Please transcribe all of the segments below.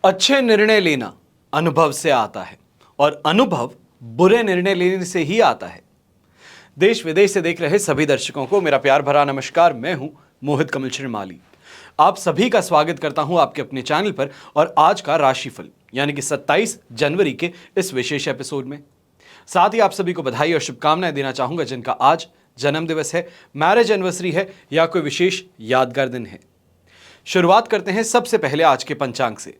अच्छे निर्णय लेना अनुभव से आता है और अनुभव बुरे निर्णय लेने से ही आता है। देश विदेश से देख रहे सभी दर्शकों को मेरा प्यार भरा नमस्कार। मैं हूं मोहित कमल श्रीमाली। आप सभी का स्वागत करता हूं आपके अपने चैनल पर और आज का राशिफल यानी कि 27 जनवरी के इस विशेष एपिसोड में। साथ ही आप सभी को बधाई और शुभकामनाएं देना चाहूंगा जिनका आज जन्म दिवस है, मैरिज एनिवर्सरी है या कोई विशेष यादगार दिन है। शुरुआत करते हैं सबसे पहले आज के पंचांग से।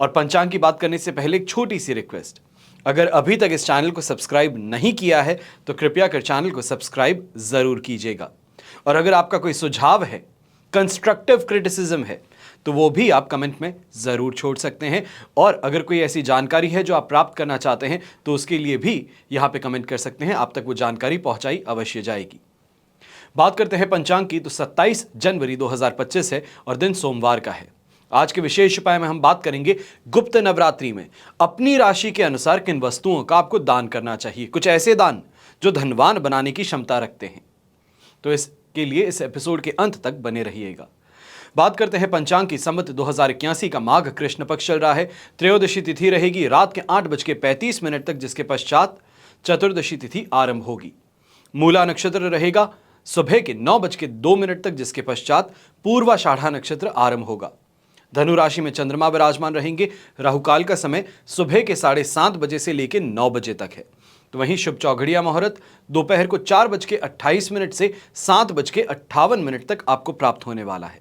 और पंचांग की बात करने से पहले एक छोटी सी रिक्वेस्ट, अगर अभी तक इस चैनल को सब्सक्राइब नहीं किया है तो कृपया कर चैनल को सब्सक्राइब जरूर कीजिएगा। और अगर आपका कोई सुझाव है, कंस्ट्रक्टिव क्रिटिसिज्म है, तो वो भी आप कमेंट में जरूर छोड़ सकते हैं। और अगर कोई ऐसी जानकारी है जो आप प्राप्त करना चाहते हैं तो उसके लिए भी यहाँ पे कमेंट कर सकते हैं, आप तक वो जानकारी पहुंचाई अवश्य जाएगी। बात करते हैं पंचांग की तो 27 जनवरी 2025 है और दिन सोमवार का है। आज के विशेष उपाय में हम बात करेंगे गुप्त नवरात्रि में अपनी राशि के अनुसार किन वस्तुओं का आपको दान करना चाहिए, कुछ ऐसे दान जो धनवान बनाने की क्षमता रखते हैं। तो इसके लिए इस एपिसोड के अंत तक बने रहिएगा। बात करते हैं पंचांग की। संवत 2081 का माघ कृष्ण पक्ष चल रहा है। त्रयोदशी तिथि रहेगी रात के 8:35 तक, जिसके पश्चात चतुर्दशी तिथि आरंभ होगी। मूला नक्षत्र रहेगा सुबह के 9:02 तक, जिसके पश्चात पूर्वाषाढ़ा नक्षत्र आरंभ होगा। धनु राशि में चंद्रमा विराजमान रहेंगे। राहुकाल का समय सुबह के 7:30 बजे से लेकर 9 बजे तक है। तो वहीं शुभ चौघड़िया मुहूर्त दोपहर को 4:28 से 7:58 तक आपको प्राप्त होने वाला है।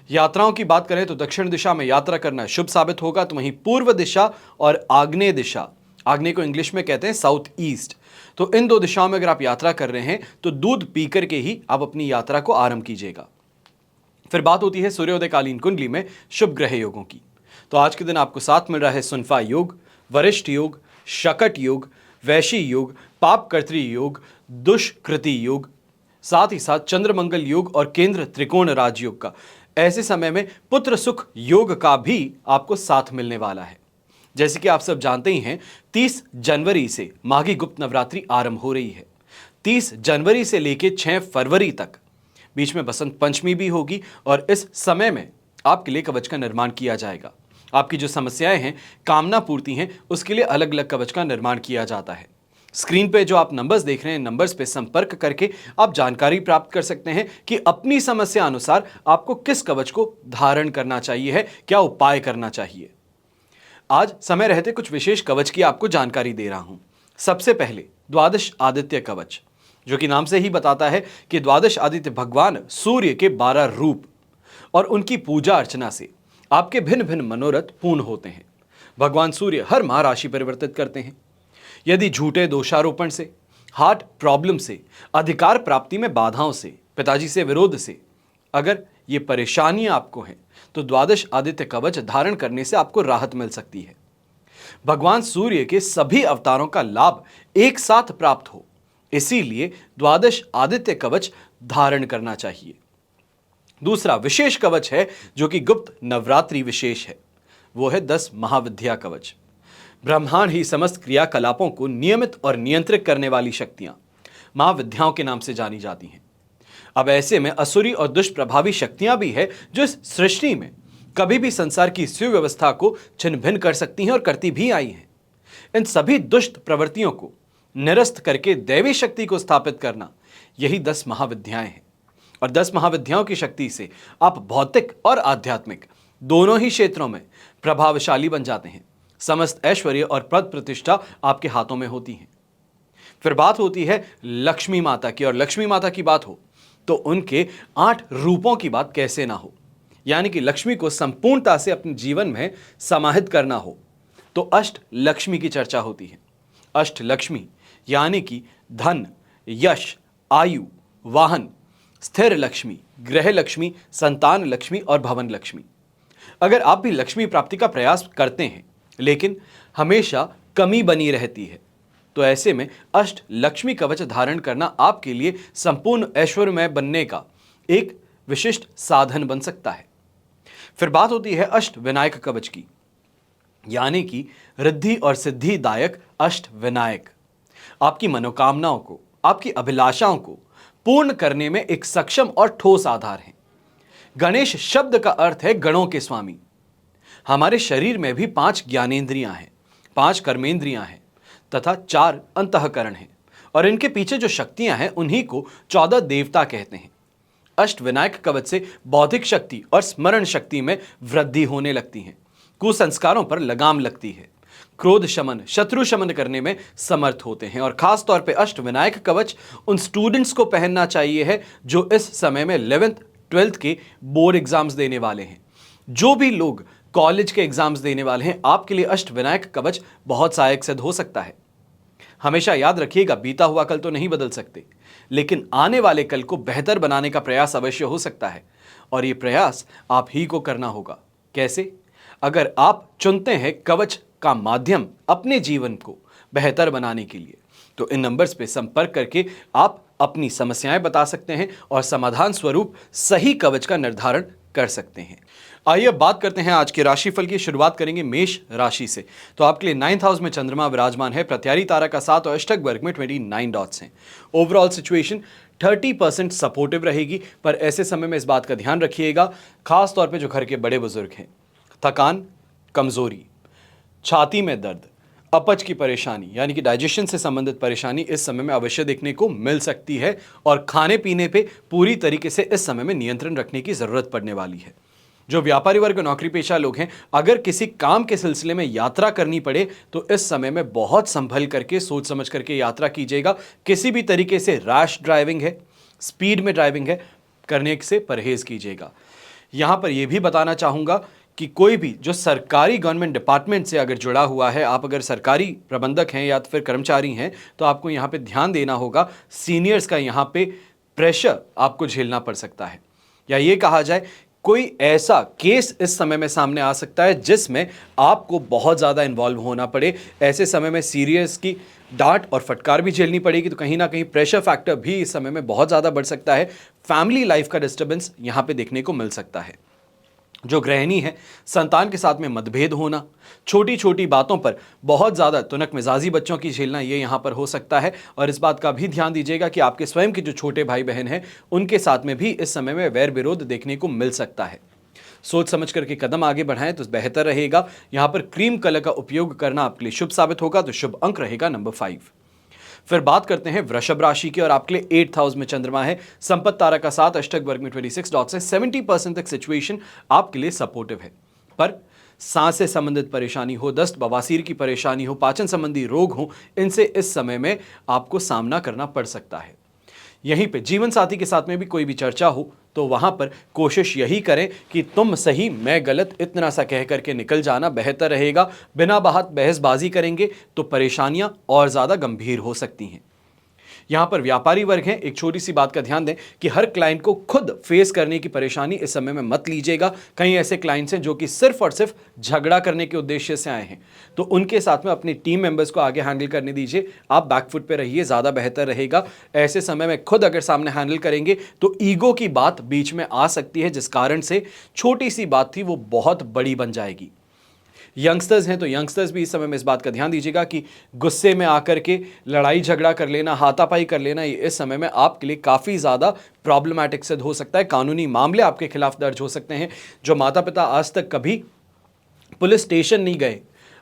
यात्राओं की बात करें तो दक्षिण दिशा में यात्रा करना शुभ साबित होगा। तो वहीं पूर्व दिशा और आग्नेय दिशा, आग्नेय को इंग्लिश में कहते हैं साउथ ईस्ट, तो इन दो दिशाओं में अगर आप यात्रा कर रहे हैं तो दूध पी करके ही आप अपनी यात्रा को आरंभ कीजिएगा। फिर बात होती है सूर्योदयकालीन कुंडली में शुभ ग्रह योगों की। तो आज के दिन आपको साथ मिल रहा है सुनफा योग, वरिष्ठ योग, शकट योग, वैशी योग, पापकर्त्री योग, दुष्कृति योग, साथ ही साथ चंद्रमंगल योग और केंद्र त्रिकोण राजयोग का। ऐसे समय में पुत्र सुख योग का भी आपको साथ मिलने वाला है। जैसे कि आप सब जानते ही हैं, 30 जनवरी से माघी गुप्त नवरात्रि आरंभ हो रही है। 30 जनवरी से लेकर 6 फरवरी तक बीच में बसंत पंचमी भी होगी और इस समय में आपके लिए कवच का निर्माण किया जाएगा। आपकी जो समस्याएं हैं, कामना पूर्ति हैं, उसके लिए अलग अलग कवच का निर्माण किया जाता है। स्क्रीन पे जो आप नंबर्स देख रहे हैं, नंबर्स पे संपर्क करके आप जानकारी प्राप्त कर सकते हैं कि अपनी समस्या अनुसार आपको किस कवच को धारण करना चाहिए है, क्या उपाय करना चाहिए। आज समय रहते कुछ विशेष कवच की आपको जानकारी दे रहा हूं। सबसे पहले द्वादश आदित्य कवच, जो कि नाम से ही बताता है कि द्वादश आदित्य भगवान सूर्य के 12 रूप और उनकी पूजा अर्चना से आपके भिन्न भिन्न मनोरथ पूर्ण होते हैं। भगवान सूर्य हर माह राशि परिवर्तित करते हैं। यदि झूठे दोषारोपण से, हार्ट प्रॉब्लम से, अधिकार प्राप्ति में बाधाओं से, पिताजी से विरोध से अगर ये परेशानियां आपको हैं तो द्वादश आदित्य कवच धारण करने से आपको राहत मिल सकती है। भगवान सूर्य के सभी अवतारों का लाभ एक साथ प्राप्त हो, इसीलिए द्वादश आदित्य कवच धारण करना चाहिए। दूसरा विशेष कवच है जो कि गुप्त नवरात्रि विशेष है, वो है 10 महाविद्या कवच। ब्रह्मांड ही समस्त क्रियाकलापों को नियमित और नियंत्रित करने वाली शक्तियां महाविद्याओं के नाम से जानी जाती हैं। अब ऐसे में असुरी और दुष्प्रभावी शक्तियां भी है जो इस सृष्टि में कभी भी संसार की सुव्यवस्था को छिन्न भिन्न कर सकती हैं और करती भी आई हैं। इन सभी दुष्ट प्रवृत्तियों को निरस्त करके दैवी शक्ति को स्थापित करना, यही 10 महाविद्याएं हैं। और 10 महाविद्याओं की शक्ति से आप भौतिक और आध्यात्मिक दोनों ही क्षेत्रों में प्रभावशाली बन जाते हैं। समस्त ऐश्वर्य और पद प्रतिष्ठा आपके हाथों में होती है। फिर बात होती है लक्ष्मी माता की, और लक्ष्मी माता की बात हो तो उनके 8 रूपों की बात कैसे ना हो। यानी कि लक्ष्मी को संपूर्णता से अपने जीवन में समाहित करना हो तो अष्ट लक्ष्मी की चर्चा होती है। अष्ट लक्ष्मी यानी कि धन, यश, आयु, वाहन, स्थिर लक्ष्मी, गृह लक्ष्मी, संतान लक्ष्मी और भवन लक्ष्मी। अगर आप भी लक्ष्मी प्राप्ति का प्रयास करते हैं लेकिन हमेशा कमी बनी रहती है, तो ऐसे में अष्ट लक्ष्मी कवच धारण करना आपके लिए संपूर्ण ऐश्वर्यमय बनने का एक विशिष्ट साधन बन सकता है। फिर बात होती है अष्ट विनायक कवच की, यानी कि रिद्धि और सिद्धिदायक अष्ट विनायक आपकी मनोकामनाओं को, आपकी अभिलाषाओं को पूर्ण करने में एक सक्षम और ठोस आधार है। गणेश शब्द का अर्थ है गणों के स्वामी। हमारे शरीर में भी 5 ज्ञानेंद्रियां हैं, 5 कर्मेंद्रियां हैं तथा 4 अंतःकरण हैं, और इनके पीछे जो शक्तियां हैं उन्हीं को 14 देवता कहते हैं। अष्टविनायक कवच से बौद्धिक शक्ति और स्मरण शक्ति में वृद्धि होने लगती है, कुसंस्कारों पर लगाम लगती है, क्रोध शमन, शत्रु शमन करने में समर्थ होते हैं। और खास तौर पे अष्टविनायक कवच उन स्टूडेंट्स को पहनना चाहिए है जो इस समय में 11th 12th के बोर्ड एग्जाम्स देने वाले हैं। जो भी लोग कॉलेज के एग्जाम्स देने वाले हैं, आपके लिए अष्टविनायक कवच बहुत सहायक सिद्ध हो सकता है। हमेशा याद रखिएगा, बीता हुआ कल तो नहीं बदल सकते, लेकिन आने वाले कल को बेहतर बनाने का प्रयास अवश्य हो सकता है, और ये प्रयास आप ही को करना होगा। कैसे? अगर आप चुनते हैं कवच का माध्यम अपने जीवन को बेहतर बनाने के लिए, तो इन नंबर्स पे संपर्क करके आप अपनी समस्याएं बता सकते हैं और समाधान स्वरूप सही कवच का निर्धारण कर सकते हैं। आइए अब बात करते हैं आज के राशिफल की। शुरुआत करेंगे मेष राशि से। तो आपके लिए 9th हाउस में चंद्रमा विराजमान है, प्रत्यारी तारा का 7 और अष्टक वर्ग में 29 डॉट्स हैं। ओवरऑल सिचुएशन 30% सपोर्टिव रहेगी, पर ऐसे समय में इस बात का ध्यान रखिएगा, खास तौर पे जो घर के बड़े बुजुर्ग हैं, थकान, कमजोरी, छाती में दर्द, अपच की परेशानी यानी कि डाइजेशन से संबंधित परेशानी इस समय में अवश्य देखने को मिल सकती है, और खाने पीने पे पूरी तरीके से इस समय में नियंत्रण रखने की जरूरत पड़ने वाली है। जो व्यापारी वर्ग, नौकरी पेशा लोग हैं, अगर किसी काम के सिलसिले में यात्रा करनी पड़े तो इस समय में बहुत संभल करके, सोच समझ करके यात्रा कीजिएगा। किसी भी तरीके से रैश ड्राइविंग है, स्पीड में ड्राइविंग है, करने से परहेज कीजिएगा। यहां पर यह भी बताना चाहूंगा कि कोई भी जो सरकारी गवर्नमेंट डिपार्टमेंट से अगर जुड़ा हुआ है, आप अगर सरकारी प्रबंधक हैं या फिर कर्मचारी हैं, तो आपको यहाँ पे ध्यान देना होगा, सीनियर्स का यहाँ पे प्रेशर आपको झेलना पड़ सकता है, या ये कहा जाए कोई ऐसा केस इस समय में सामने आ सकता है जिसमें आपको बहुत ज़्यादा इन्वॉल्व होना पड़े। ऐसे समय में सीरियस की डांट और फटकार भी झेलनी पड़ेगी, तो कहीं ना कहीं प्रेशर फैक्टर भी इस समय में बहुत ज़्यादा बढ़ सकता है। फैमिली लाइफ का डिस्टर्बेंस यहाँ पे देखने को मिल सकता है। जो गृहिणी है, संतान के साथ में मतभेद होना, छोटी छोटी बातों पर बहुत ज़्यादा तुनक मिजाजी बच्चों की झेलना, ये यहाँ पर हो सकता है। और इस बात का भी ध्यान दीजिएगा कि आपके स्वयं के जो छोटे भाई बहन हैं, उनके साथ में भी इस समय में वैर विरोध देखने को मिल सकता है। सोच समझ करके कदम आगे बढ़ाएं तो बेहतर रहेगा। यहाँ पर क्रीम कलर का उपयोग करना आपके लिए शुभ साबित होगा, तो शुभ अंक रहेगा नंबर 5। फिर बात करते हैं वृषभ राशि की, और आपके लिए 8th हाउस में चंद्रमा है, संपत्ति तारा का 7, अष्टक वर्ग में 26 डॉट्स है। 70% तक सिचुएशन आपके लिए सपोर्टिव है, पर सांस से संबंधित परेशानी हो, दस्त बवासीर की परेशानी हो, पाचन संबंधी रोग हो, इनसे इस समय में आपको सामना करना पड़ सकता है। यहीं पे जीवन साथी के साथ में भी कोई भी चर्चा हो तो वहां पर कोशिश यही करें कि तुम सही मैं गलत, इतना सा कह करके निकल जाना बेहतर रहेगा। बिना बात बहसबाजी करेंगे तो परेशानियां और ज़्यादा गंभीर हो सकती हैं। यहां पर व्यापारी वर्ग हैं, एक छोटी सी बात का ध्यान दें कि हर क्लाइंट को खुद फेस करने की परेशानी इस समय में मत लीजिएगा। कई ऐसे क्लाइंट्स हैं जो कि सिर्फ और सिर्फ झगड़ा करने के उद्देश्य से आए हैं, तो उनके साथ में अपनी टीम मेंबर्स को आगे हैंडल करने दीजिए। आप बैकफुट पे रहिए, ज़्यादा बेहतर रहेगा। ऐसे समय में खुद अगर सामने हैंडल करेंगे तो ईगो की बात बीच में आ सकती है, जिस कारण से छोटी सी बात थी वो बहुत बड़ी बन जाएगी। यंगस्टर्स हैं तो यंगस्टर्स भी इस समय में इस बात का ध्यान दीजिएगा कि गुस्से में आकर के लड़ाई झगड़ा कर लेना, हाथापाई कर लेना, ये इस समय में आपके लिए काफ़ी ज़्यादा प्रॉब्लमैटिक सिद्ध हो सकता है। कानूनी मामले आपके खिलाफ दर्ज हो सकते हैं। जो माता पिता आज तक कभी पुलिस स्टेशन नहीं गए,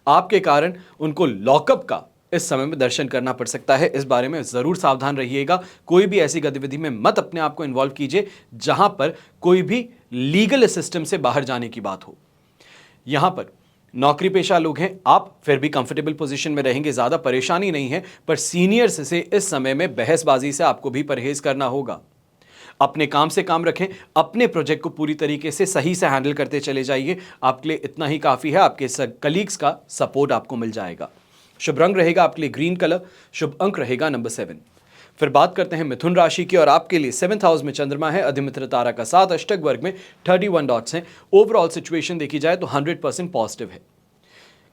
आपके कारण उनको लॉकअप का इस समय में दर्शन करना पड़ सकता है। इस बारे में ज़रूर सावधान रहिएगा। कोई भी ऐसी गतिविधि में मत अपने आप को इन्वॉल्व कीजिए जहां पर कोई भी लीगल सिस्टम से बाहर जाने की बात हो। यहां पर नौकरी पेशा लोग हैं, आप फिर भी कंफर्टेबल पोजीशन में रहेंगे, ज़्यादा परेशानी नहीं है, पर सीनियर्स से इस समय में बहसबाजी से आपको भी परहेज करना होगा। अपने काम से काम रखें, अपने प्रोजेक्ट को पूरी तरीके से सही से हैंडल करते चले जाइए। आपके लिए इतना ही काफ़ी है, आपके कलीग्स का सपोर्ट आपको मिल जाएगा। शुभ रंग रहेगा आपके लिए ग्रीन कलर, शुभ अंक रहेगा नंबर 7। फिर बात करते हैं मिथुन राशि की, और आपके लिए 7th हाउस में चंद्रमा है, अधिमित्र तारा का 7, अष्टक वर्ग में 31 डॉट्स हैं। ओवरऑल सिचुएशन देखी जाए तो 100% पॉजिटिव है।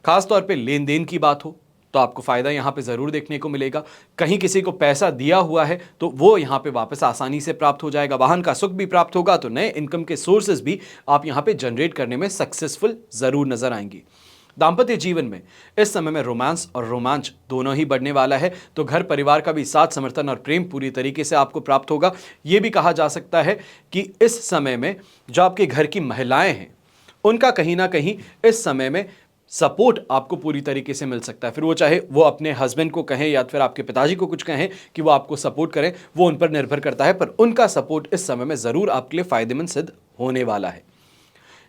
खासतौर पे लेन देन की बात हो तो आपको फायदा यहाँ पे ज़रूर देखने को मिलेगा। कहीं किसी को पैसा दिया हुआ है तो वो यहाँ पे वापस आसानी से प्राप्त हो जाएगा। वाहन का सुख भी प्राप्त होगा, तो नए इनकम के सोर्सेज भी आप यहाँ पे जनरेट करने में सक्सेसफुल ज़रूर नजर आएंगी। दाम्पत्य जीवन में इस समय में रोमांस और रोमांच दोनों ही बढ़ने वाला है, तो घर परिवार का भी साथ, समर्थन और प्रेम पूरी तरीके से आपको प्राप्त होगा। ये भी कहा जा सकता है कि इस समय में जो आपके घर की महिलाएं हैं उनका कहीं ना कहीं इस समय में सपोर्ट आपको पूरी तरीके से मिल सकता है। फिर वो चाहे वो अपने हस्बैंड को कहें या फिर आपके पिताजी को कुछ कहें कि वो आपको सपोर्ट करें, वो उन पर निर्भर करता है, पर उनका सपोर्ट इस समय में ज़रूर आपके लिए फ़ायदेमंद सिद्ध होने वाला है।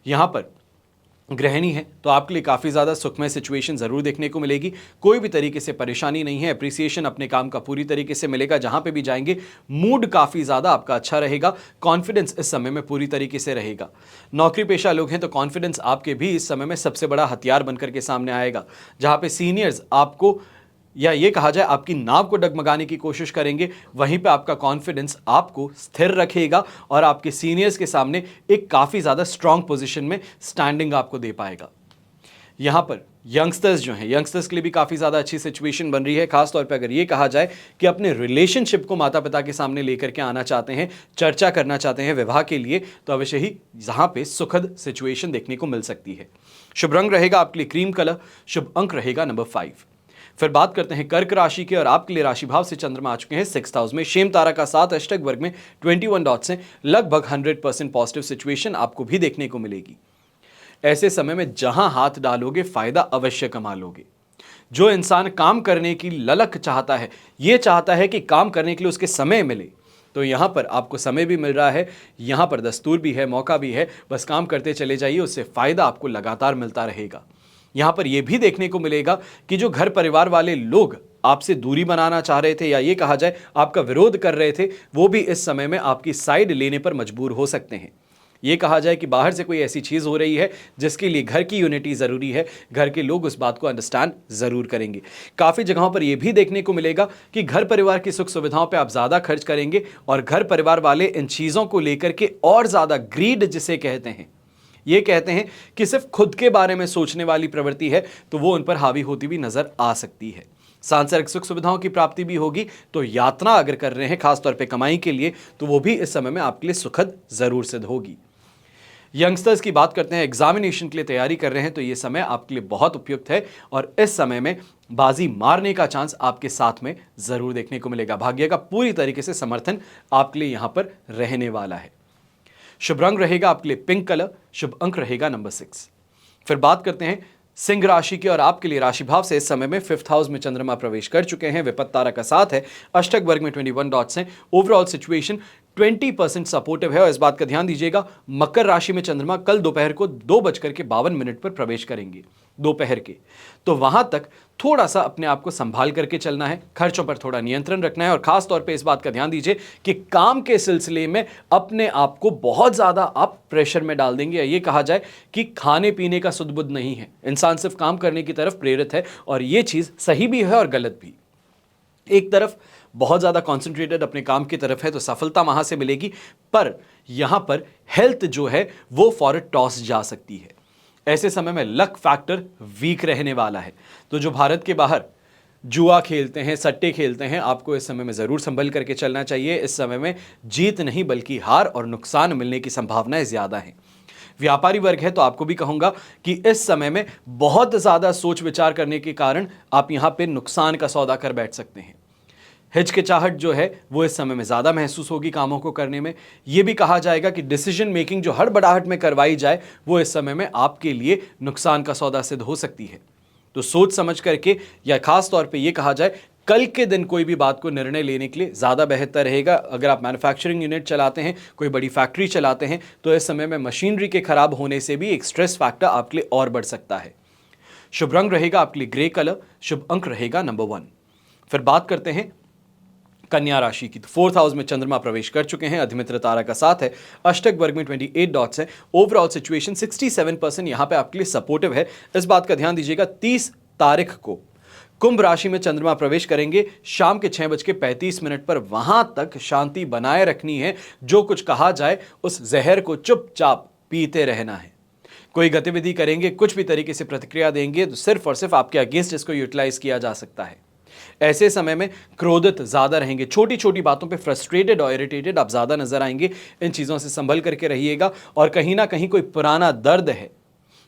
यहाँ पर गृहिणी है तो आपके लिए काफ़ी ज़्यादा सुखमय सिचुएशन ज़रूर देखने को मिलेगी। कोई भी तरीके से परेशानी नहीं है, अप्रिसिएशन अपने काम का पूरी तरीके से मिलेगा। जहाँ पे भी जाएंगे मूड काफ़ी ज़्यादा आपका अच्छा रहेगा, कॉन्फिडेंस इस समय में पूरी तरीके से रहेगा। नौकरी पेशा लोग हैं तो कॉन्फिडेंस आपके भी इस समय में सबसे बड़ा हथियार बनकर के सामने आएगा। जहाँ पे सीनियर्स आपको, या ये कहा जाए आपकी नाव को डगमगाने की कोशिश करेंगे, वहीं पे आपका कॉन्फिडेंस आपको स्थिर रखेगा और आपके सीनियर्स के सामने एक काफ़ी ज़्यादा स्ट्रांग पोजीशन में स्टैंडिंग आपको दे पाएगा। यहाँ पर यंगस्टर्स जो हैं, यंगस्टर्स के लिए भी काफ़ी ज़्यादा अच्छी सिचुएशन बन रही है। खासतौर पे अगर ये कहा जाए कि अपने रिलेशनशिप को माता पिता के सामने लेकर के आना चाहते हैं, चर्चा करना चाहते हैं विवाह के लिए, तो अवश्य ही यहाँ पे सुखद सिचुएशन देखने को मिल सकती है। शुभ रंग रहेगा आपके लिए क्रीम कलर, शुभ अंक रहेगा नंबर 5। फिर बात करते हैं कर्क राशि के, और आपके लिए राशि भाव से चंद्रमा आ चुके हैं 6th हाउस में। शेम तारा का 7 अष्टक वर्ग में 21 डॉट्स हैं। लगभग 100% पॉजिटिव सिचुएशन आपको भी देखने को मिलेगी। ऐसे समय में जहां हाथ डालोगे फायदा अवश्य कमा लोगे। जो इंसान काम करने की ललक चाहता है, ये चाहता है कि काम करने के लिए उसके समय मिले, तो यहाँ पर आपको समय भी मिल रहा है, यहाँ पर दस्तूर भी है, मौका भी है। बस काम करते चले जाइए, उससे फायदा आपको लगातार मिलता रहेगा। यहाँ पर यह भी देखने को मिलेगा कि जो घर परिवार वाले लोग आपसे दूरी बनाना चाह रहे थे, या ये कहा जाए आपका विरोध कर रहे थे, वो भी इस समय में आपकी साइड लेने पर मजबूर हो सकते हैं। ये कहा जाए कि बाहर से कोई ऐसी चीज़ हो रही है जिसके लिए घर की यूनिटी ज़रूरी है, घर के लोग उस बात को अंडरस्टैंड ज़रूर करेंगे। काफ़ी जगहों पर यह भी देखने को मिलेगा कि घर परिवार की सुख सुविधाओं पे आप ज़्यादा खर्च करेंगे, और घर परिवार वाले इन चीज़ों को लेकर के और ज़्यादा ग्रीड जिसे कहते हैं, ये कहते हैं कि सिर्फ खुद के बारे में सोचने वाली प्रवृत्ति है, तो वो उन पर हावी होती भी नजर आ सकती है। सांसारिक सुख सुविधाओं की प्राप्ति भी होगी, तो यात्रा अगर कर रहे हैं खासतौर पे कमाई के लिए, तो वो भी इस समय में आपके लिए सुखद जरूर सिद्ध होगी। यंगस्टर्स की बात करते हैं, एग्जामिनेशन के लिए तैयारी कर रहे हैं, तो ये समय आपके लिए बहुत उपयुक्त है, और इस समय में बाजी मारने का चांस आपके साथ में जरूर देखने को मिलेगा। भाग्य का पूरी तरीके से समर्थन आपके लिए यहां पर रहने वाला है। शुभ रंग रहेगा आपके लिए पिंक कलर, शुभ अंक रहेगा नंबर 6। फिर बात करते हैं सिंह राशि की, और आपके लिए राशि भाव से इस समय में 5th हाउस में चंद्रमा प्रवेश कर चुके हैं। विपत्त तारा का साथ है, अष्टक वर्ग में 21 डॉट्स हैं। ओवरऑल सिचुएशन 20% सपोर्टिव है, और इस बात का ध्यान दीजिएगा मकर राशि में चंद्रमा कल दोपहर को 2:52 पर प्रवेश करेंगे दोपहर के, तो वहां तक थोड़ा सा अपने आप को संभाल करके चलना है, खर्चों पर थोड़ा नियंत्रण रखना है, और खास तौर पे इस बात का ध्यान दीजिए कि काम के सिलसिले में अपने आप को बहुत ज्यादा आप प्रेशर में डाल देंगे, या ये कहा जाए कि खाने पीने का सुध-बुध नहीं है, इंसान सिर्फ काम करने की तरफ प्रेरित है, और ये चीज सही भी है और गलत भी। एक तरफ बहुत ज़्यादा कॉन्सेंट्रेटेड अपने काम की तरफ है तो सफलता वहाँ से मिलेगी, पर यहाँ पर हेल्थ जो है वो फॉर टॉस जा सकती है। ऐसे समय में लक फैक्टर वीक रहने वाला है, तो जो भारत के बाहर जुआ खेलते हैं, सट्टे खेलते हैं, आपको इस समय में ज़रूर संभल करके चलना चाहिए। इस समय में जीत नहीं बल्कि हार और नुकसान मिलने की संभावनाएं ज़्यादा हैं। व्यापारी वर्ग है तो आपको भी कहूंगा कि इस समय में बहुत ज़्यादा सोच विचार करने के कारण आप यहाँ पे नुकसान का सौदा कर बैठ सकते हैं। हिचकिचाहट जो है वो इस समय में ज़्यादा महसूस होगी कामों को करने में। ये भी कहा जाएगा कि डिसीजन मेकिंग जो हड़बड़ाहट में करवाई जाए वो इस समय में आपके लिए नुकसान का सौदा सिद्ध हो सकती है। तो सोच समझ करके, या खास तौर पे ये कहा जाए कल के दिन कोई भी बात को निर्णय लेने के लिए ज़्यादा बेहतर रहेगा। अगर आप मैन्युफैक्चरिंग यूनिट चलाते हैं, कोई बड़ी फैक्ट्री चलाते हैं, तो इस समय में मशीनरी के खराब होने से भी एक स्ट्रेस फैक्टर आपके लिए और बढ़ सकता है। शुभ रंग रहेगा आपके लिए ग्रे कलर, शुभ अंक रहेगा नंबर 1। फिर बात करते हैं कन्या राशि की, तो 4th हाउस में चंद्रमा प्रवेश कर चुके हैं, अधिमित्र तारा का साथ है, अष्टक वर्ग में 28 डॉट्स है। ओवरऑल सिचुएशन 67% यहाँ पे आपके लिए सपोर्टिव है। इस बात का ध्यान दीजिएगा 30 तारीख को कुंभ राशि में चंद्रमा प्रवेश करेंगे शाम के 6:35 पर। वहां तक शांति बनाए रखनी है, जो कुछ कहा जाए उस जहर को चुपचाप पीते रहना है। कोई गतिविधि करेंगे, कुछ भी तरीके से प्रतिक्रिया देंगे, तो सिर्फ और सिर्फ आपके अगेंस्ट इसको यूटिलाइज किया जा सकता है। ऐसे समय में क्रोधित ज्यादा रहेंगे, छोटी छोटी बातों पे फ्रस्ट्रेटेड और इरिटेटेड आप ज्यादा नजर आएंगे। इन चीजों से संभल करके रहिएगा, और कहीं ना कहीं कोई पुराना दर्द है,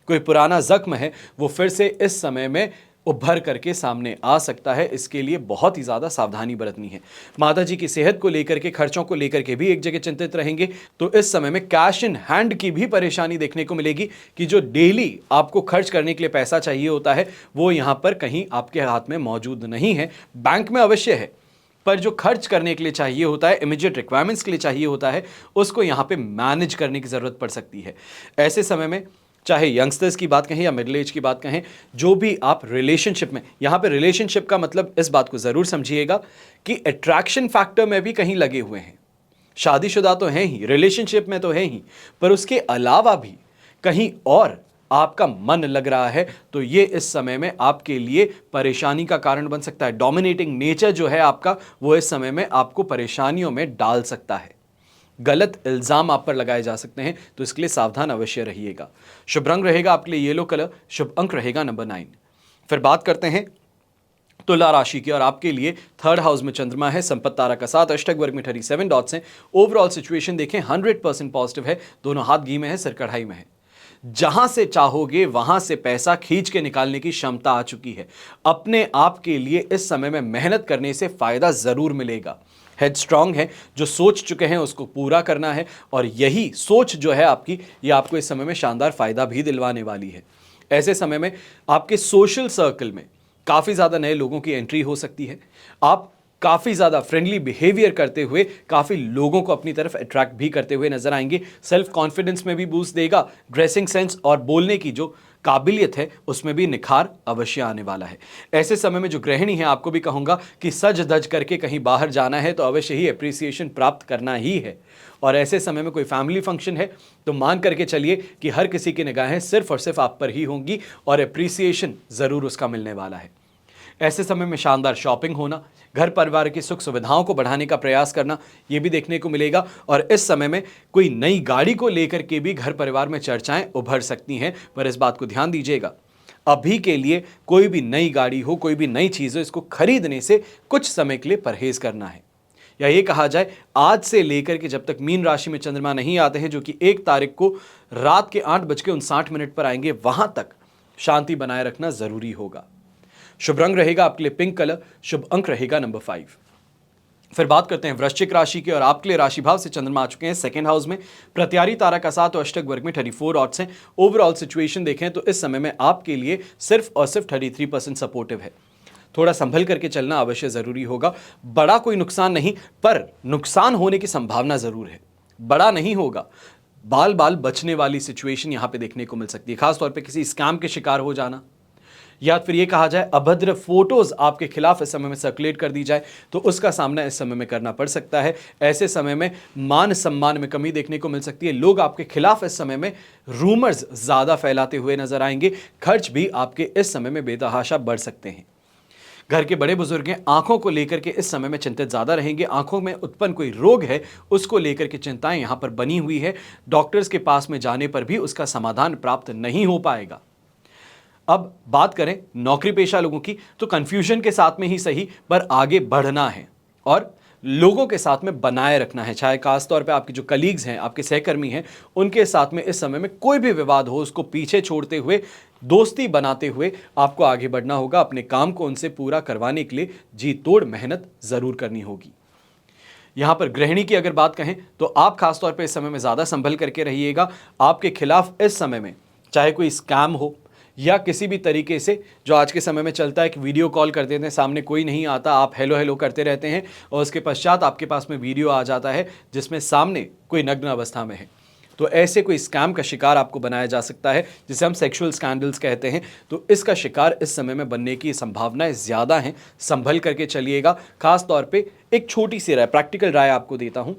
कोई पुराना जख्म है, वो फिर से इस समय में उभर करके सामने आ सकता है। इसके लिए बहुत ही ज़्यादा सावधानी बरतनी है। माता जी की सेहत को लेकर के, खर्चों को लेकर के भी एक जगह चिंतित रहेंगे। तो इस समय में कैश इन हैंड की भी परेशानी देखने को मिलेगी कि जो डेली आपको खर्च करने के लिए पैसा चाहिए होता है वो यहाँ पर कहीं आपके हाथ में मौजूद नहीं है। बैंक में अवश्य है, पर जो खर्च करने के लिए चाहिए होता है, इमीडिएट रिक्वायरमेंट्स के लिए चाहिए होता है, उसको यहाँ पे मैनेज करने की ज़रूरत पड़ सकती है। ऐसे समय में चाहे यंगस्टर्स की बात कहें या मिडिल एज की बात कहें, जो भी आप रिलेशनशिप में, यहाँ पे रिलेशनशिप का मतलब इस बात को ज़रूर समझिएगा कि अट्रैक्शन फैक्टर में भी कहीं लगे हुए हैं। शादीशुदा तो हैं ही, रिलेशनशिप में तो हैं ही, पर उसके अलावा भी कहीं और आपका मन लग रहा है, तो ये इस समय में आपके लिए परेशानी का कारण बन सकता है। डोमिनेटिंग नेचर जो है आपका, वो इस समय में आपको परेशानियों में डाल सकता है। गलत इल्जाम आप पर लगाए जा सकते हैं, तो इसके लिए सावधान अवश्य रहिएगा। शुभ रंग रहेगा आपके लिए येलो कलर, शुभ अंक रहेगा नंबर 9। फिर बात करते हैं तुला राशि की, और आपके लिए थर्ड हाउस में चंद्रमा है, संपत्ति तारा का साथ, अष्टक वर्ग में 37 डॉट्स हैं। ओवरऑल सिचुएशन देखें 100% पॉजिटिव है। दोनों हाथ घी में है, सिर कढ़ाई में है। जहां से चाहोगे वहां से पैसा खींच के निकालने की क्षमता आ चुकी है। अपने आप के लिए इस समय में मेहनत करने से फायदा जरूर मिलेगा। हेड स्ट्रांग है, जो सोच चुके हैं उसको पूरा करना है, और यही सोच जो है आपकी, ये आपको इस समय में शानदार फायदा भी दिलवाने वाली है। ऐसे समय में आपके सोशल सर्कल में काफ़ी ज़्यादा नए लोगों की एंट्री हो सकती है। आप काफ़ी ज़्यादा फ्रेंडली बिहेवियर करते हुए काफ़ी लोगों को अपनी तरफ अट्रैक्ट भी करते हुए नजर आएंगे। सेल्फ कॉन्फिडेंस में भी बूस्ट देगा। ड्रेसिंग सेंस और बोलने की जो काबिलियत है उसमें भी निखार अवश्य आने वाला है। ऐसे समय में जो गृहिणी है, आपको भी कहूँगा कि सज धज करके कहीं बाहर जाना है तो अवश्य ही अप्रिसिएशन प्राप्त करना ही है। और ऐसे समय में कोई फैमिली फंक्शन है तो मान करके चलिए कि हर किसी की निगाहें सिर्फ और सिर्फ आप पर ही होंगी, और अप्रिसिएशन ज़रूर उसका मिलने वाला है। ऐसे समय में शानदार शॉपिंग होना, घर परिवार की सुख सुविधाओं को बढ़ाने का प्रयास करना, ये भी देखने को मिलेगा। और इस समय में कोई नई गाड़ी को लेकर के भी घर परिवार में चर्चाएं उभर सकती हैं, पर इस बात को ध्यान दीजिएगा, अभी के लिए कोई भी नई गाड़ी हो, कोई भी नई चीज़ हो, इसको खरीदने से कुछ समय के लिए परहेज करना है। या ये कहा जाए, आज से लेकर के जब तक मीन राशि में चंद्रमा नहीं आते हैं, जो कि 1 तारीख को रात के 8:59 पर आएंगे, वहां तक शांति बनाए रखना जरूरी होगा। शुभ रंग रहेगा आपके लिए पिंक कलर, शुभ अंक रहेगा नंबर 5। फिर बात करते हैं वृश्चिक राशि की, और आपके लिए राशि भाव से चंद्रमा आ चुके हैं सेकंड हाउस में। प्रत्यारी तारा का साथ और अष्टक वर्ग में 34 डॉट्स हैं। ओवरऑल सिचुएशन देखें तो इस समय में आपके लिए सिर्फ और सिर्फ 33% सपोर्टिव है। थोड़ा संभल करके चलना अवश्य जरूरी होगा। बड़ा कोई नुकसान नहीं, पर नुकसान होने की संभावना जरूर है। बड़ा नहीं होगा, बाल बाल बचने वाली सिचुएशन यहां पे देखने को मिल सकती है। खासतौर पे किसी स्कैम के शिकार हो जाना, या फिर ये कहा जाए अभद्र फोटोज आपके खिलाफ इस समय में सर्कुलेट कर दी जाए, तो उसका सामना इस समय में करना पड़ सकता है। ऐसे समय में मान सम्मान में कमी देखने को मिल सकती है। लोग आपके खिलाफ इस समय में रूमर्स ज्यादा फैलाते हुए नजर आएंगे। खर्च भी आपके इस समय में बेतहाशा बढ़ सकते हैं। घर के बड़े बुजुर्ग हैं, आंखों को लेकर के इस समय में चिंतित ज्यादा रहेंगे। आंखों में उत्पन्न कोई रोग है, उसको लेकर के चिंताएं यहां पर बनी हुई है। डॉक्टर्स के पास में जाने पर भी उसका समाधान प्राप्त नहीं हो पाएगा। अब बात करें नौकरी पेशा लोगों की, तो कंफ्यूजन के साथ में ही सही, पर आगे बढ़ना है और लोगों के साथ में बनाए रखना है। चाहे खास तौर पे आपके जो कलीग्स हैं, आपके सहकर्मी हैं, उनके साथ में इस समय में कोई भी विवाद हो, उसको पीछे छोड़ते हुए, दोस्ती बनाते हुए आपको आगे बढ़ना होगा। अपने काम को उनसे पूरा करवाने के लिए जी तोड़ मेहनत जरूर करनी होगी। यहां पर गृहिणी की अगर बात कहें तो आप खासतौर पर इस समय में ज्यादा संभल करके रहिएगा। आपके खिलाफ इस समय में चाहे कोई स्कैम हो या किसी भी तरीके से, जो आज के समय में चलता है कि वीडियो कॉल कर देते हैं, सामने कोई नहीं आता, आप हेलो हेलो करते रहते हैं और उसके पश्चात आपके पास में वीडियो आ जाता है जिसमें सामने कोई नग्न अवस्था में है, तो ऐसे कोई स्कैम का शिकार आपको बनाया जा सकता है, जिसे हम सेक्सुअल स्कैंडल्स कहते हैं। तो इसका शिकार इस समय में बनने की संभावनाएं ज़्यादा हैं। संभल करके चलिएगा। खास तौर पे एक छोटी सी राय, प्रैक्टिकल राय आपको देता हूँ।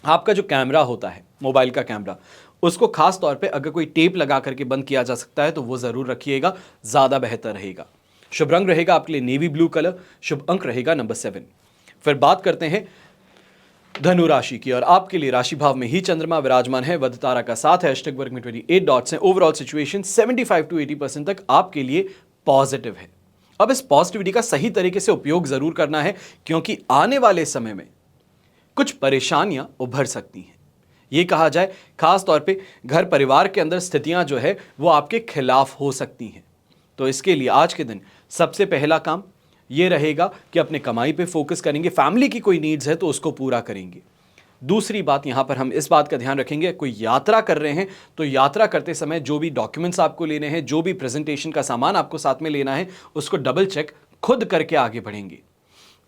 आपका जो कैमरा होता है, मोबाइल का कैमरा, उसको खास तौर पे अगर कोई टेप लगा करके बंद किया जा सकता है तो वो ज़रूर रखिएगा, ज़्यादा बेहतर रहेगा। शुभ रंग रहेगा आपके लिए नेवी ब्लू कलर, शुभ अंक रहेगा नंबर 7। फिर बात करते हैं धनु राशि की, और आपके लिए राशि भाव में ही चंद्रमा विराजमान है, वध तारा का साथ है, अष्टक वर्ग में 28 डॉट्स हैं। ओवरऑल सिचुएशन 75 to 80% तक आपके लिए पॉजिटिव है। अब इस पॉजिटिविटी का सही तरीके से उपयोग जरूर करना है, क्योंकि आने वाले समय में कुछ परेशानियां उभर सकती हैं। ये कहा जाए खास तौर पे घर परिवार के अंदर स्थितियां जो है वो आपके खिलाफ हो सकती हैं। तो इसके लिए आज के दिन सबसे पहला काम ये रहेगा कि अपने कमाई पे फोकस करेंगे, फैमिली की कोई नीड्स है तो उसको पूरा करेंगे। दूसरी बात यहां पर हम इस बात का ध्यान रखेंगे, कोई यात्रा कर रहे हैं तो यात्रा करते समय जो भी डॉक्यूमेंट्स आपको लेने हैं, जो भी प्रेजेंटेशन का सामान आपको साथ में लेना है, उसको डबल चेक खुद करके आगे बढ़ेंगे।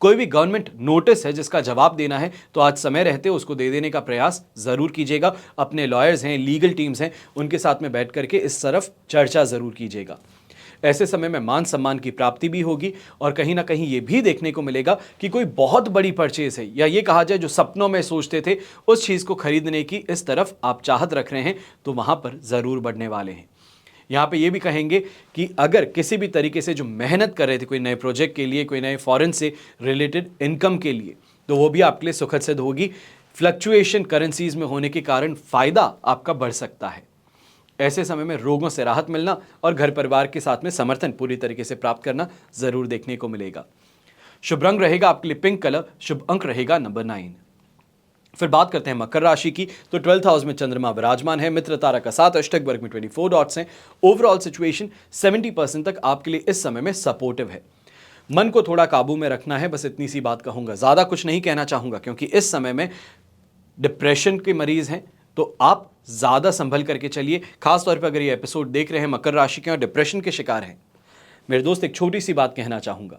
कोई भी गवर्नमेंट नोटिस है जिसका जवाब देना है तो आज समय रहते उसको दे देने का प्रयास जरूर कीजिएगा। अपने लॉयर्स हैं, लीगल टीम्स हैं, उनके साथ में बैठ करके इस तरफ चर्चा जरूर कीजिएगा। ऐसे समय में मान सम्मान की प्राप्ति भी होगी और कहीं ना कहीं ये भी देखने को मिलेगा कि कोई बहुत बड़ी परचेज है, या ये कहा जाए जो सपनों में सोचते थे उस चीज़ को खरीदने की इस तरफ आप चाहत रख रहे हैं तो वहाँ पर ज़रूर बढ़ने वाले हैं। यहाँ पे ये भी कहेंगे कि अगर किसी भी तरीके से जो मेहनत कर रहे थे कोई नए प्रोजेक्ट के लिए, कोई नए फॉरेन से रिलेटेड इनकम के लिए, तो वो भी आपके लिए सुखद सिद्ध होगी। फ्लक्चुएशन करेंसीज में होने के कारण फ़ायदा आपका बढ़ सकता है। ऐसे समय में रोगों से राहत मिलना और घर परिवार के साथ में समर्थन पूरी तरीके से प्राप्त करना जरूर देखने को मिलेगा। शुभ रंग रहेगा आपके लिए पिंक कलर, शुभ अंक रहेगा नंबर 9। फिर बात करते हैं मकर राशि की, तो 12th हाउस में चंद्रमा विराजमान है, मित्र तारा का 7, अष्टक वर्ग में 24 डॉट्स हैं। ओवरऑल सिचुएशन 70% तक आपके लिए इस समय में सपोर्टिव है। मन को थोड़ा काबू में रखना है, बस इतनी सी बात कहूंगा, ज्यादा कुछ नहीं कहना चाहूंगा, क्योंकि इस समय में डिप्रेशन के मरीज हैं तो आप ज़्यादा संभल करके चलिए। खासतौर पर अगर ये एपिसोड देख रहे हैं मकर राशि के और डिप्रेशन के शिकार हैं, मेरे दोस्त एक छोटी सी बात कहना चाहूँगा।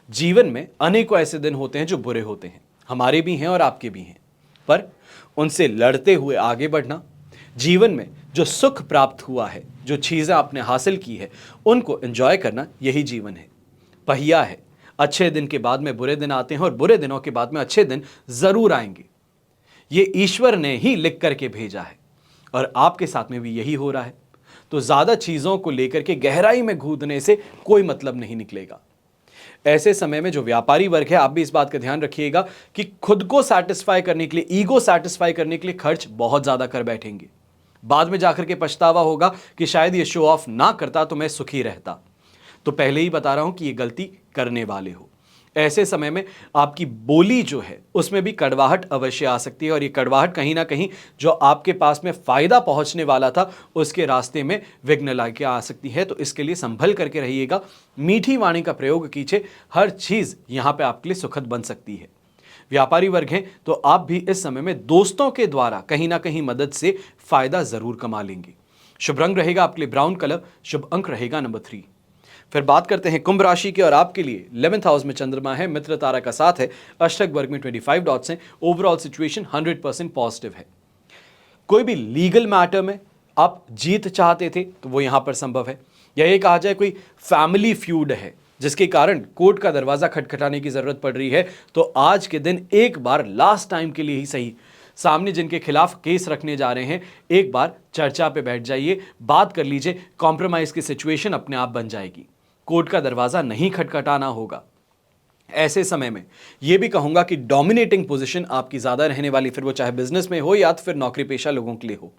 जीवन में अनेकों ऐसे दिन होते हैं जो बुरे होते हैं, हमारे भी हैं और आपके भी हैं, पर उनसे लड़ते हुए आगे बढ़ना, जीवन में जो सुख प्राप्त हुआ है, जो चीज़ें आपने हासिल की है, उनको एंजॉय करना, यही जीवन है। पहिया है, अच्छे दिन के बाद में बुरे दिन आते हैं और बुरे दिनों के बाद में अच्छे दिन ज़रूर आएंगे। ये ईश्वर ने ही लिख करके भेजा है और आपके साथ में भी यही हो रहा है। तो ज़्यादा चीज़ों को लेकर के गहराई में कूदने से कोई मतलब नहीं निकलेगा। ऐसे समय में जो व्यापारी वर्ग है, आप भी इस बात का ध्यान रखिएगा कि खुद को सैटिस्फाई करने के लिए, ईगो सैटिस्फाई करने के लिए खर्च बहुत ज़्यादा कर बैठेंगे। बाद में जाकर के पछतावा होगा कि शायद ये शो ऑफ ना करता तो मैं सुखी रहता। तो पहले ही बता रहा हूं कि ये गलती करने वाले हो। ऐसे समय में आपकी बोली जो है उसमें भी कड़वाहट अवश्य आ सकती है और ये कड़वाहट कहीं ना कहीं जो आपके पास में फायदा पहुंचने वाला था उसके रास्ते में विघ्न लाके आ सकती है। तो इसके लिए संभल करके रहिएगा, मीठी वाणी का प्रयोग कीजिए, हर चीज यहां पे आपके लिए सुखद बन सकती है। व्यापारी वर्ग हैं तो आप भी इस समय में दोस्तों के द्वारा कहीं ना कहीं मदद से फायदा जरूर कमा लेंगे। शुभ रंग रहेगा आपके लिए ब्राउन कलर, शुभ अंक रहेगा नंबर 3। फिर बात करते हैं कुंभ राशि की और आपके लिए 11th हाउस में चंद्रमा है, मित्र तारा का साथ है, अष्टक वर्ग में 25 डॉट्स हैं। ओवरऑल सिचुएशन 100% पॉजिटिव है। कोई भी लीगल मैटर में आप जीत चाहते थे तो वो यहां पर संभव है, या ये कहा जाए कोई फैमिली फ्यूड है जिसके कारण कोर्ट का दरवाजा खटखटाने की जरूरत पड़ रही है, तो आज के दिन एक बार लास्ट टाइम के लिए ही सही सामने जिनके खिलाफ केस रखने जा रहे हैं एक बार चर्चा पे बैठ जाइए, बात कर लीजिए, कॉम्प्रोमाइज की सिचुएशन अपने आप बन जाएगी। कोर्ट का दरवाजा नहीं खटखटाना होगा। ऐसे समय में यह भी कहूंगा कि डोमिनेटिंग पोजीशन आपकी ज्यादा रहने वाली, फिर वो चाहे बिजनेस में हो या तो फिर नौकरी पेशा लोगों के लिए हो।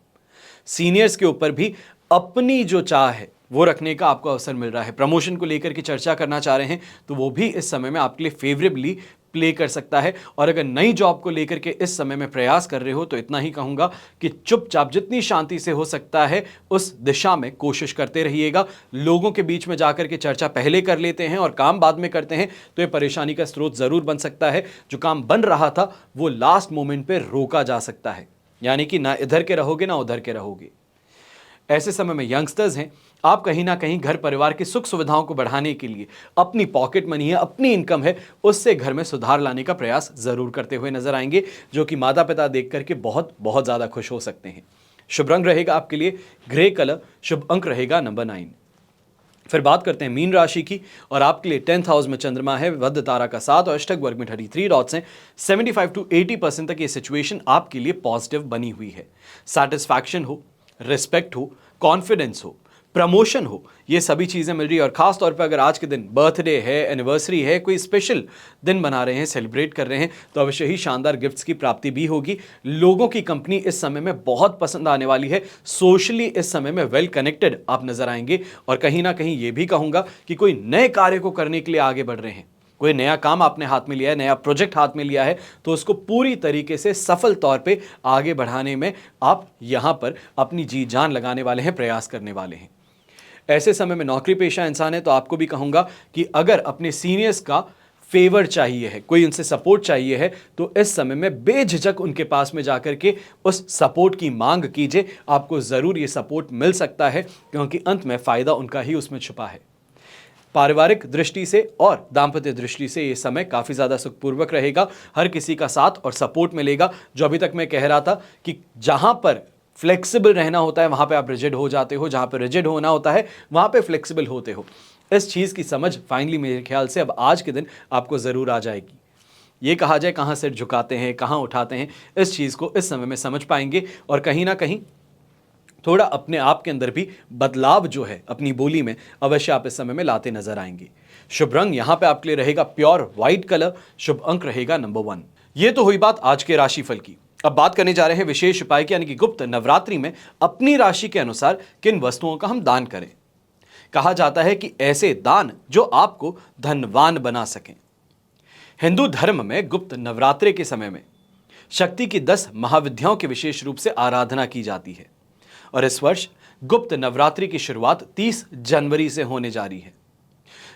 सीनियर्स के ऊपर भी अपनी जो चाह है वो रखने का आपको अवसर मिल रहा है। प्रमोशन को लेकर के चर्चा करना चाह रहे हैं तो वो भी इस समय में आपके लिए फेवरेबली प्ले कर सकता है। और अगर नई जॉब को लेकर के इस समय में प्रयास कर रहे हो तो इतना ही कहूंगा कि चुपचाप जितनी शांति से हो सकता है उस दिशा में कोशिश करते रहिएगा। लोगों के बीच में जाकर के चर्चा पहले कर लेते हैं और काम बाद में करते हैं तो ये परेशानी का स्रोत जरूर बन सकता है। जो काम बन रहा था वो लास्ट मोमेंट पे रोका जा सकता है, यानी कि ना इधर के रहोगे ना उधर के रहोगे। ऐसे समय में यंगस्टर्स हैं, आप कहीं ना कहीं घर परिवार की सुख सुविधाओं को बढ़ाने के लिए अपनी पॉकेट मनी है, अपनी इनकम है, उससे घर में सुधार लाने का प्रयास जरूर करते हुए नजर आएंगे, जो कि माता पिता देख करके बहुत बहुत ज्यादा खुश हो सकते हैं। शुभ रंग रहेगा आपके लिए ग्रे कलर, शुभ अंक रहेगा नंबर 9। फिर बात करते हैं मीन राशि की और आपके लिए 10th हाउस में चंद्रमा है, वध तारा का 7 और अष्टक वर्ग में 33 डॉट्स हैं। 75 to 80% तक ये सिचुएशन आपके लिए पॉजिटिव बनी हुई है। सैटिस्फैक्शन हो, रिस्पेक्ट हो, कॉन्फिडेंस हो, प्रमोशन हो, ये सभी चीज़ें मिल रही है। और खास तौर पे अगर आज के दिन बर्थडे है, एनिवर्सरी है, कोई स्पेशल दिन बना रहे हैं, सेलिब्रेट कर रहे हैं, तो अवश्य ही शानदार गिफ्ट्स की प्राप्ति भी होगी। लोगों की कंपनी इस समय में बहुत पसंद आने वाली है। सोशली इस समय में वेल कनेक्टेड आप नजर आएंगे और कहीं ना कहीं ये भी कहूँगा कि कोई नए कार्य को करने के लिए आगे बढ़ रहे हैं। कोई नया काम आपने हाथ में लिया है, नया प्रोजेक्ट हाथ में लिया है, तो उसको पूरी तरीके से सफल तौर पे आगे बढ़ाने में आप यहाँ पर अपनी जी जान लगाने वाले हैं, प्रयास करने वाले हैं। ऐसे समय में नौकरी पेशा इंसान है तो आपको भी कहूंगा कि अगर अपने सीनियर्स का फेवर चाहिए है, कोई उनसे सपोर्ट चाहिए है, तो इस समय में बेझिझक उनके पास में जाकर के उस सपोर्ट की मांग कीजिए। आपको जरूर ये सपोर्ट मिल सकता है, क्योंकि अंत में फायदा उनका ही उसमें छुपा है। पारिवारिक दृष्टि से और दाम्पत्य दृष्टि से यह समय काफी ज्यादा सुखपूर्वक रहेगा। हर किसी का साथ और सपोर्ट मिलेगा। जो अभी तक मैं कह रहा था कि जहां पर फ्लेक्सिबल रहना होता है वहां पे आप रिजिड हो जाते हो, जहां पे रिजिड होना होता है वहां पे फ्लेक्सिबल होते हो। इस चीज की समझ फाइनली मेरे ख्याल से अब आज के दिन आपको जरूर आ जाएगी। ये कहा जाए कहां सिर झुकाते हैं, कहां उठाते हैं, इस चीज को इस समय में समझ पाएंगे और कहीं ना कहीं थोड़ा अपने आप के अंदर भी बदलाव जो है अपनी बोली में अवश्य आप इस समय में लाते नजर आएंगे। शुभ रंग यहां पे आपके लिए रहेगा प्योर व्हाइट कलर। शुभ अंक रहेगा नंबर 1। ये तो हुई बात आज के राशिफल की। अब बात करने जा रहे हैं विशेष उपाय की, यानी कि गुप्त नवरात्रि में अपनी राशि के अनुसार किन वस्तुओं का हम दान करें। कहा जाता है कि ऐसे दान जो आपको धनवान बना सकें। हिंदू धर्म में गुप्त नवरात्रि के समय में शक्ति की 10 महाविद्याओं की विशेष रूप से आराधना की जाती है और इस वर्ष गुप्त नवरात्रि की शुरुआत 30 जनवरी से होने जा रही है।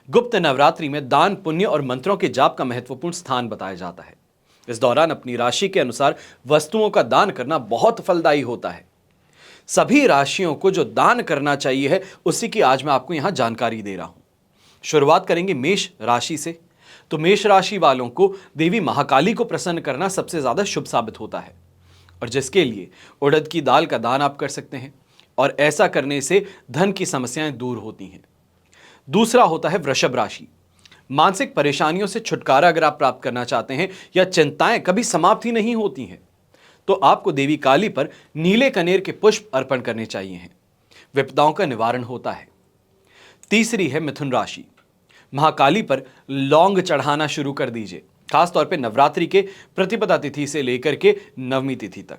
गुप्त नवरात्रि में दान, पुण्य और मंत्रों के जाप का महत्वपूर्ण स्थान बताया जाता है। इस दौरान अपनी राशि के अनुसार वस्तुओं का दान करना बहुत फलदायी होता है। सभी राशियों को जो दान करना चाहिए है उसी की आज मैं आपको यहां जानकारी दे रहा हूं। शुरुआत करेंगे मेष राशि से। तो मेष राशि वालों को देवी महाकाली को प्रसन्न करना सबसे ज्यादा शुभ साबित होता है और जिसके लिए उड़द की दाल का दान आप कर सकते हैं और ऐसा करने से धन की समस्याएं दूर होती हैं। दूसरा होता है वृषभ राशि। मानसिक परेशानियों से छुटकारा अगर आप प्राप्त करना चाहते हैं या चिंताएं कभी समाप्त ही नहीं होती हैं तो आपको देवी काली पर नीले कनेर के पुष्प अर्पण करने चाहिए हैं। विपदाओं का निवारण होता है। तीसरी है मिथुन राशि। महाकाली पर लौंग चढ़ाना शुरू कर दीजिए, खासतौर पे नवरात्रि के प्रतिपदा तिथि से लेकर के नवमी तिथि तक।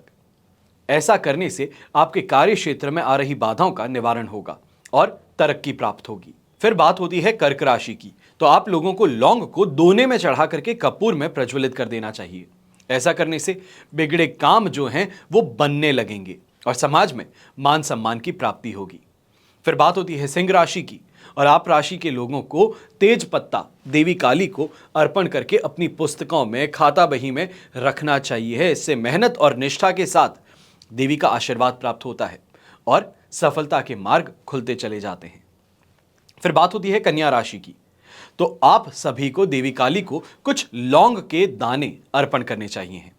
ऐसा करने से आपके कार्य क्षेत्र में आ रही बाधाओं का निवारण होगा और तरक्की प्राप्त होगी। फिर बात होती है कर्क राशि की। तो आप लोगों को लौंग को दोने में चढ़ा करके कपूर में प्रज्वलित कर देना चाहिए। ऐसा करने से बिगड़े काम जो हैं वो बनने लगेंगे और समाज में मान सम्मान की प्राप्ति होगी। फिर बात होती है सिंह राशि की और आप राशि के लोगों को तेज पत्ता देवी काली को अर्पण करके अपनी पुस्तकों में, खाता बही में रखना चाहिए। इससे मेहनत और निष्ठा के साथ देवी का आशीर्वाद प्राप्त होता है और सफलता के मार्ग खुलते चले जाते हैं। फिर बात होती है कन्या राशि की। तो आप सभी को देवी काली को कुछ लौंग के दाने अर्पण करने चाहिए।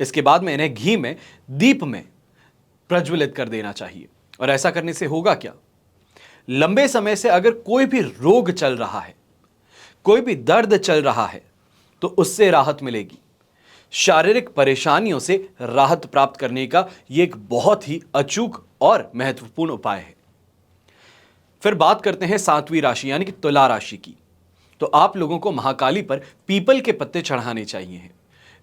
इसके बाद में इन्हें घी में, दीप में प्रज्वलित कर देना चाहिए और ऐसा करने से होगा क्या, लंबे समय से अगर कोई भी रोग चल रहा है, कोई भी दर्द चल रहा है तो उससे राहत मिलेगी। शारीरिक परेशानियों से राहत प्राप्त करने का यह एक बहुत ही अचूक और महत्वपूर्ण उपाय है। फिर बात करते हैं 7वीं राशि यानी कि तुला राशि की। तो आप लोगों को महाकाली पर पीपल के पत्ते चढ़ाने चाहिए।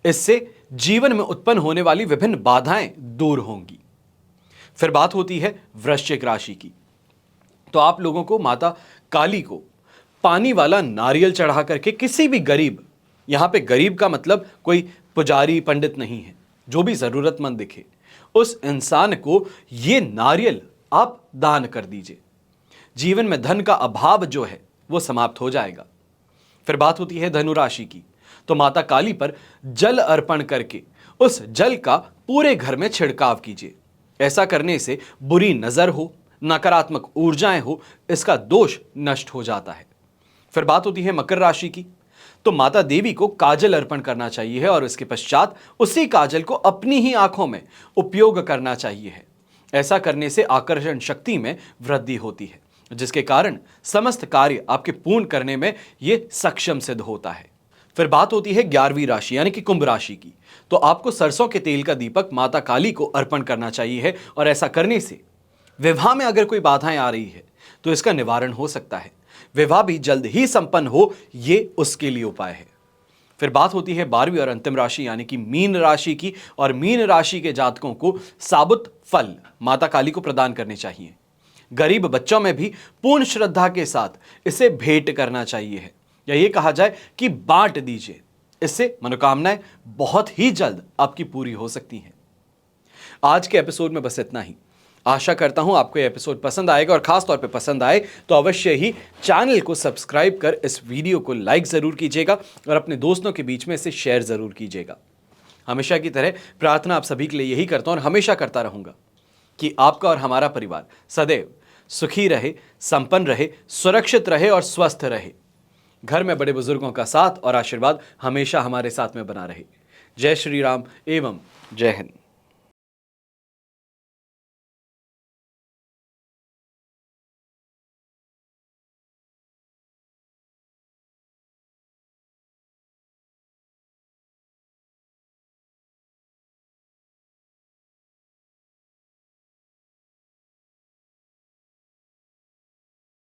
इससे जीवन में उत्पन्न होने वाली विभिन्न बाधाएं दूर होंगी। फिर बात होती है वृश्चिक राशि की। तो आप लोगों को माता काली को पानी वाला नारियल चढ़ा करके किसी भी गरीब, यहां पे गरीब का मतलब कोई पुजारी पंडित नहीं है, जो भी जरूरतमंद दिखे उस इंसान को ये नारियल आप दान कर दीजिए। जीवन में धन का अभाव जो है वो समाप्त हो जाएगा। फिर बात होती है धनु राशि की। तो माता काली पर जल अर्पण करके उस जल का पूरे घर में छिड़काव कीजिए। ऐसा करने से बुरी नजर हो, नकारात्मक ऊर्जाएं हो, इसका दोष नष्ट हो जाता है। फिर बात होती है मकर राशि की। तो माता देवी को काजल अर्पण करना चाहिए और इसके पश्चात उसी काजल को अपनी ही आंखों में उपयोग करना चाहिए। ऐसा करने से आकर्षण शक्ति में वृद्धि होती है, जिसके कारण समस्त कार्य आपके पूर्ण करने में यह सक्षम सिद्ध होता है। फिर बात होती है 11वीं राशि यानी कि कुंभ राशि की। तो आपको सरसों के तेल का दीपक माता काली को अर्पण करना चाहिए और ऐसा करने से विवाह में अगर कोई बाधाएं आ रही है तो इसका निवारण हो सकता है। विवाह भी जल्द ही संपन्न हो, ये उसके लिए उपाय है। फिर बात होती है 12वीं और अंतिम राशि यानी कि मीन राशि की। और मीन राशि के जातकों को साबुत फल माता काली को प्रदान करने चाहिए। गरीब बच्चों में भी पूर्ण श्रद्धा के साथ इसे भेंट करना चाहिए या ये कहा जाए कि बांट दीजिए। इससे मनोकामनाएं बहुत ही जल्द आपकी पूरी हो सकती हैं। आज के एपिसोड में बस इतना ही। आशा करता हूं आपको ये एपिसोड पसंद आएगा और खास तौर पे पसंद आए तो अवश्य ही चैनल को सब्सक्राइब कर इस वीडियो को लाइक जरूर कीजिएगा और अपने दोस्तों के बीच में इसे शेयर जरूर कीजिएगा। हमेशा की तरह प्रार्थना आप सभी के लिए यही करता हूं और हमेशा करता रहूंगा कि आपका और हमारा परिवार सदैव सुखी रहे, संपन्न रहे, सुरक्षित रहे और स्वस्थ रहे। घर में बड़े बुजुर्गों का साथ और आशीर्वाद हमेशा हमारे साथ में बना रहे। जय श्री राम एवं जय हिंद।